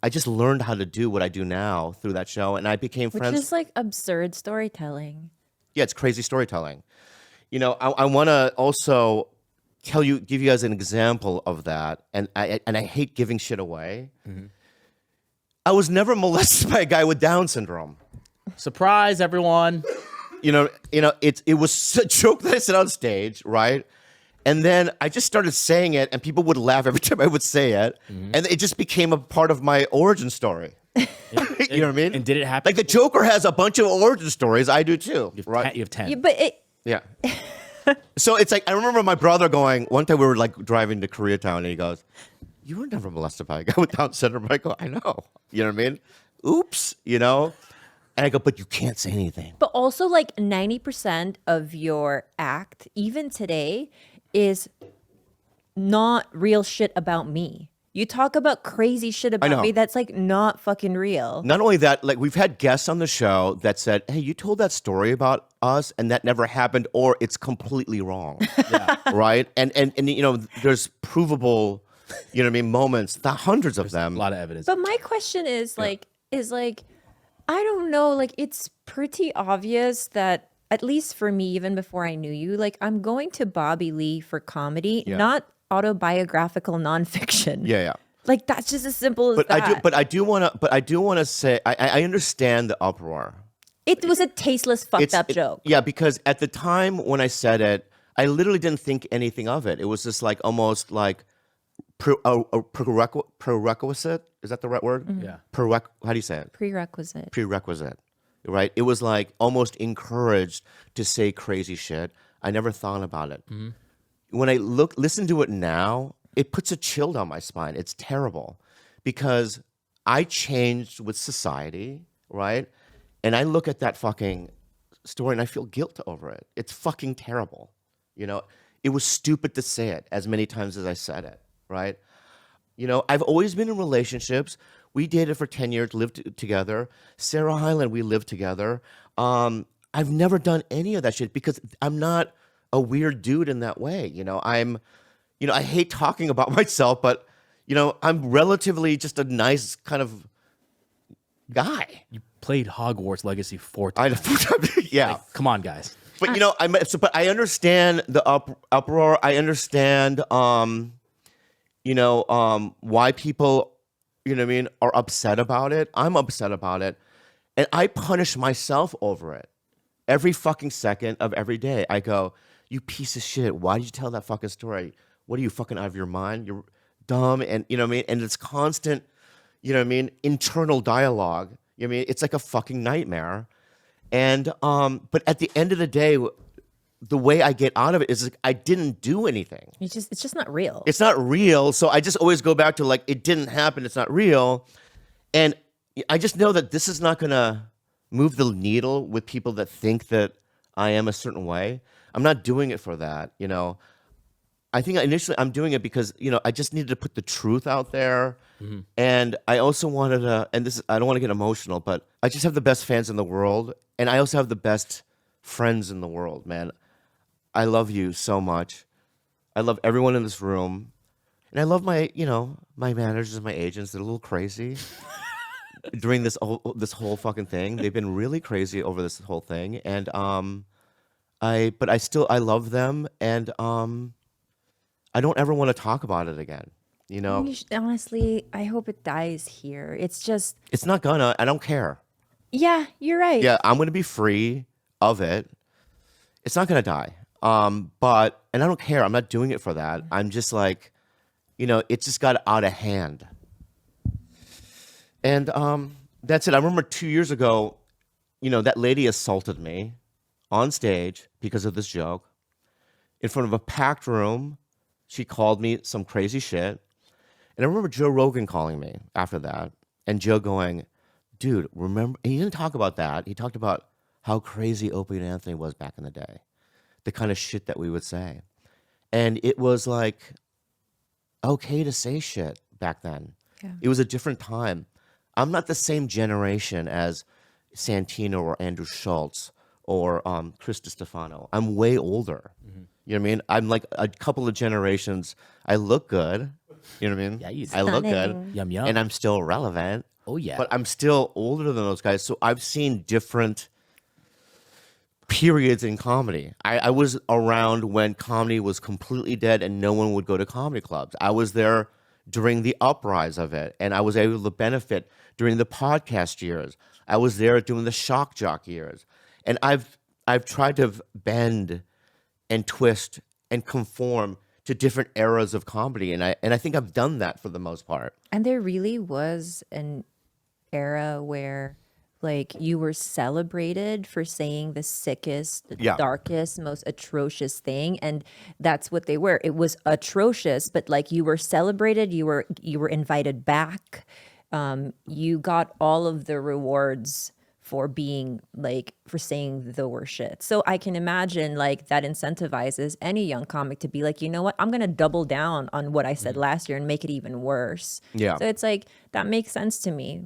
I just learned how to do what I do now through that show, and I became Which friends. is like absurd storytelling. Yeah, it's crazy storytelling. I want to also give you guys an example of that, and I hate giving shit away. I was never molested by a guy with Down syndrome. Surprise, everyone. It was a joke that I said on stage, right? And then I just started saying it, and people would laugh every time I would say it, and it just became a part of my origin story. You know what I mean? And did it happen? Like the Joker has a bunch of origin stories. I do too, right? You have 10. Yeah, but Yeah. So it's like I remember my brother going one time we were like driving to Koreatown, and he goes, "You were never molested by a guy with Down syndrome." I go, "I know." You know what I mean? Oops. And I go, "But you can't say anything." But also, like 90% of your act, even today, is not real shit about me. You talk about crazy shit know. about me that's like not fucking real. Not only that, like we've had guests on the show that said, "Hey, you told that story about us, and that never happened, or it's completely wrong." Right? And there's provable, moments, hundreds of them. A lot of evidence. But my question is like, I don't know, like it's pretty obvious that at least for me, even before I knew you, like I'm going to Bobby Lee for comedy, not autobiographical nonfiction. Yeah. Like that's just as simple as that. But I do want to say I understand the uproar. It was a tasteless, fucked up joke. Yeah, because at the time when I said it, I literally didn't think anything of it. It was just like almost like prerequisite. Is that the right word? Yeah. How do you say it? Prerequisite. Right? It was like almost encouraged to say crazy shit. I never thought about it. When I listen to it now, it puts a chill down my spine. It's terrible because I changed with society, right? And I look at that fucking story and I feel guilt over it. It's fucking terrible. It was stupid to say it as many times as I said it, right? I've always been in relationships. We dated for 10 years, lived together. Sarah Hyland, we lived together. I've never done any of that shit because I'm not a weird dude in that way. I hate talking about myself, but, I'm relatively just a nice kind of guy. You played Hogwarts Legacy 4 times. Yeah. Like, come on, guys. But, but I understand the uproar. I understand, why people, are upset about it. I'm upset about it. And I punish myself over it. Every fucking second of every day, I go, "You piece of shit. Why did you tell that fucking story? What are you fucking out of your mind? You're dumb." And And it's constant, internal dialogue. It's like a fucking nightmare. And but at the end of the day, the way I get out of it is like I didn't do anything. It's just not real. It's not real. So I just always go back to like it didn't happen. It's not real. And I just know that this is not gonna move the needle with people that think that I am a certain way. I'm not doing it for that. I think initially I'm doing it because I just needed to put the truth out there, and I also wanted to. And I don't want to get emotional, but I just have the best fans in the world, and I also have the best friends in the world, man. I love you so much. I love everyone in this room, and I love my my managers and my agents. They're a little crazy during this whole fucking thing. They've been really crazy over this whole thing, and I love them, and I don't ever want to talk about it again. Honestly, I hope it dies here. It's just, It's not gonna. I don't care. yeah, you're right. Yeah, I'm gonna be free of it. It's not gonna die. And I don't care. I'm not doing it for that. I'm just like, it just got out of hand. And that's it. I remember 2 years ago, that lady assaulted me on stage because of this joke in front of a packed room. She called me some crazy shit. And I remember Joe Rogan calling me after that, and Joe going, "Dude, remember?" And he didn't talk about that. He talked about how crazy Opie and Anthony was back in the day, the kind of shit that we would say. And it was like okay to say shit back then. Yeah. It was a different time. I'm not the same generation as Santino or Andrew Schultz or Chris DiStefano. I'm way older. You know what I mean? I'm like a couple of generations. I look good. You know what I mean? Yeah, you I look good. Stunning. Yum yum. And I'm still relevant. Oh yeah. But I'm still older than those guys. So I've seen different periods in comedy. I was around when comedy was completely dead and no one would go to comedy clubs. I was there during the uprise of it, and I was able to benefit during the podcast years. I was there during the shock jock years. And I've tried to bend and twist and conform to different eras of comedy, and I think I've done that for the most part. And there really was an era where like you were celebrated for saying the sickest, the Yeah. darkest, most atrocious thing, and that's what they were. It was atrocious, but like you were celebrated, you were invited back. You got all of the rewards for being like for saying the worst shit. So I can imagine like that incentivizes any young comic to be like, you know what, I'm gonna double down on what I said last year and make it even worse. Yeah. So it's like that makes sense to me.